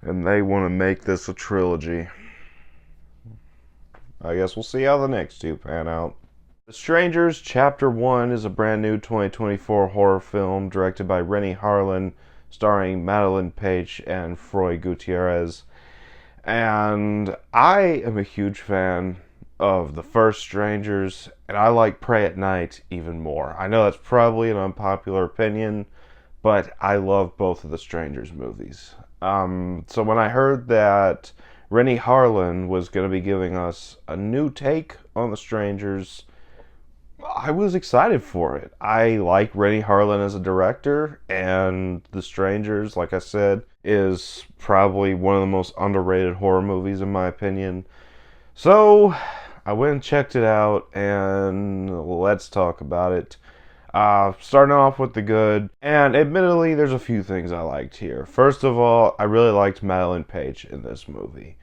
and they want to make this a trilogy. I guess we'll see how the next two pan out. The Strangers Chapter 1 is a brand new 2024 horror film directed by Renny Harlin, starring Madelaine Petsch and Froy Gutierrez. And I am a huge fan of the first Strangers, and I like Prey at Night even more. I know that's probably an unpopular opinion, but I love both of the Strangers movies. So when I heard that Renny Harlin was going to be giving us a new take on the Strangers, I was excited for it. I like Renny Harlin as a director, and The Strangers, like I said, is probably one of the most underrated horror movies in my opinion. So I went and checked it out, and let's talk about it. Starting off with the good, and admittedly, there's a few things I liked here. First of all, I really liked Madelaine Petsch in this movie.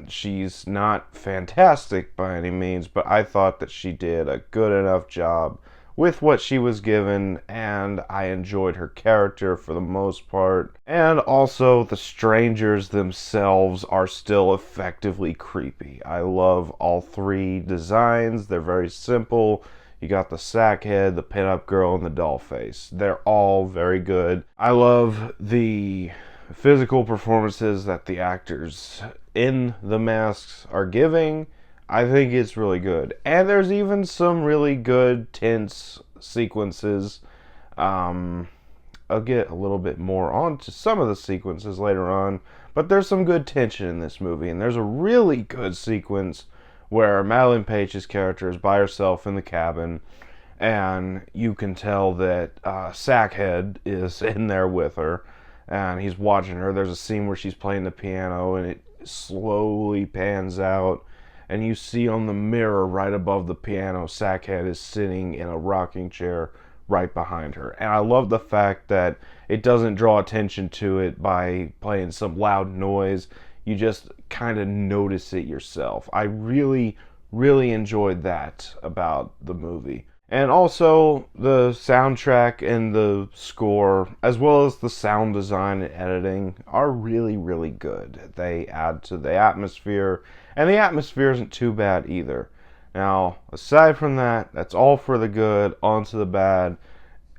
She's not fantastic by any means, but I thought that she did a good enough job with what she was given, and I enjoyed her character for the most part. And also, the strangers themselves are still effectively creepy. I love all three designs. They're very simple. You got the sackhead, the pinup girl, and the doll face. They're all very good. I love the physical performances that the actors in the masks are giving. I think it's really good. And there's even some really good tense sequences. I'll get a little bit more onto some of the sequences later on, but there's some good tension in this movie. And there's a really good sequence where Madelaine Petsch's character is by herself in the cabin, and you can tell that Sackhead is in there with her, and he's watching her. There's a scene where she's playing the piano, and it slowly pans out, and you see on the mirror right above the piano, Sackhead is sitting in a rocking chair right behind her. And I love the fact that it doesn't draw attention to it by playing some loud noise. You just kind of notice it yourself. I really, really enjoyed that about the movie. And also, the soundtrack and the score, as well as the sound design and editing, are really, really good. They add to the atmosphere, and the atmosphere isn't too bad either. Now, aside from that, that's all for the good, onto the bad,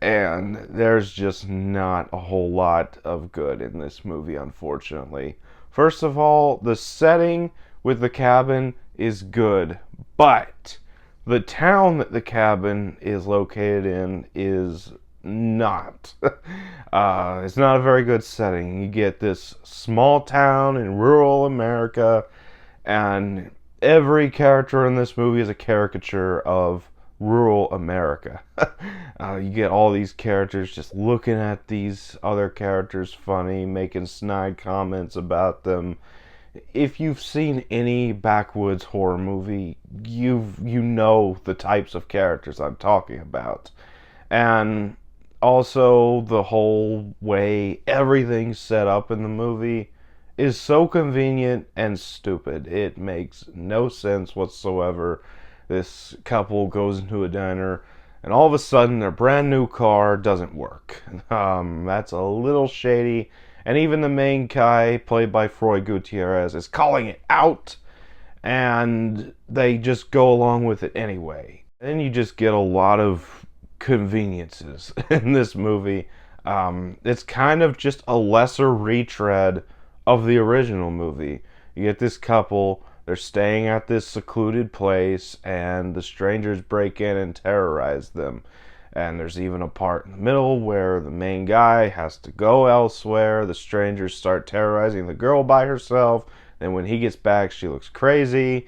and there's just not a whole lot of good in this movie, unfortunately. First of all, the setting with the cabin is good, but the town that the cabin is located in is not. It's not a very good setting. You get this small town in rural America, and every character in this movie is a caricature of rural America. You get all these characters just looking at these other characters funny, making snide comments about them. If you've seen any backwoods horror movie, you know the types of characters I'm talking about. And also the whole way everything's set up in the movie is so convenient and stupid. It makes no sense whatsoever. This couple goes into a diner, and all of a sudden their brand new car doesn't work. That's a little shady. And even the main guy, played by Froy Gutierrez, is calling it out, and they just go along with it anyway. And you just get a lot of conveniences in this movie. It's kind of just a lesser retread of the original movie. You get this couple, they're staying at this secluded place, and the strangers break in and terrorize them. And there's even a part in the middle where the main guy has to go elsewhere. The strangers start terrorizing the girl by herself. Then when he gets back, she looks crazy.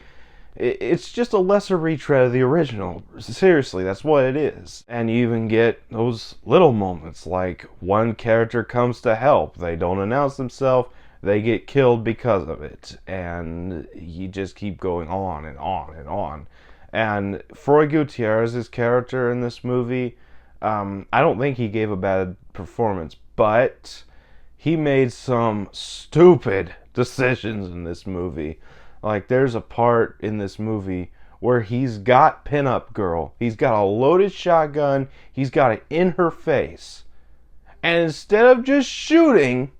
It's just a lesser retread of the original. Seriously, that's what it is. And you even get those little moments, like one character comes to help. They don't announce themselves. They get killed because of it. And you just keep going on and on and on. And Froy Gutierrez's character in this movie, I don't think he gave a bad performance, but he made some stupid decisions in this movie. Like, there's a part in this movie where he's got Pinup Girl. He's got a loaded shotgun. He's got it in her face. And instead of just shooting,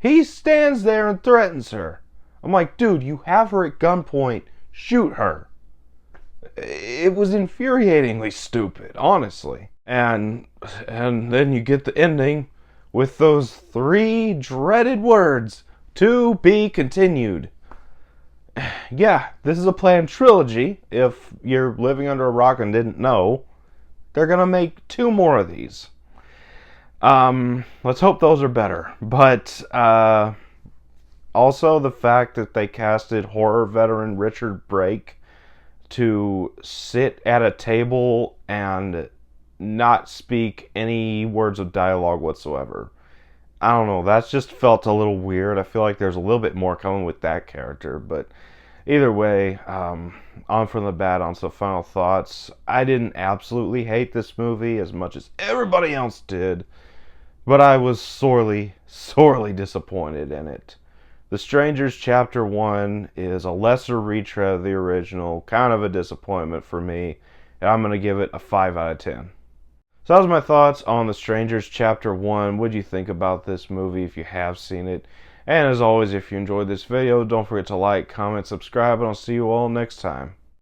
He stands there and threatens her. I'm like, dude, you have her at gunpoint. Shoot her. It was infuriatingly stupid, honestly. And then you get the ending with those 3 dreaded words, "to be continued." Yeah, this is a planned trilogy. If you're living under a rock and didn't know, they're gonna make 2 more of these. Let's hope those are better. But also the fact that they casted horror veteran Richard Brake to sit at a table and not speak any words of dialogue whatsoever. I don't know, that's just felt a little weird. I feel like there's a little bit more coming with that character, but either way, on from the bad, on some final thoughts. I didn't absolutely hate this movie as much as everybody else did, but I was sorely, sorely disappointed in it. The Strangers Chapter 1 is a lesser retread of the original, kind of a disappointment for me, and I'm going to give it a 5 out of 10. So that was my thoughts on The Strangers Chapter 1. What do you think about this movie if you have seen it? And as always, if you enjoyed this video, don't forget to like, comment, subscribe, and I'll see you all next time.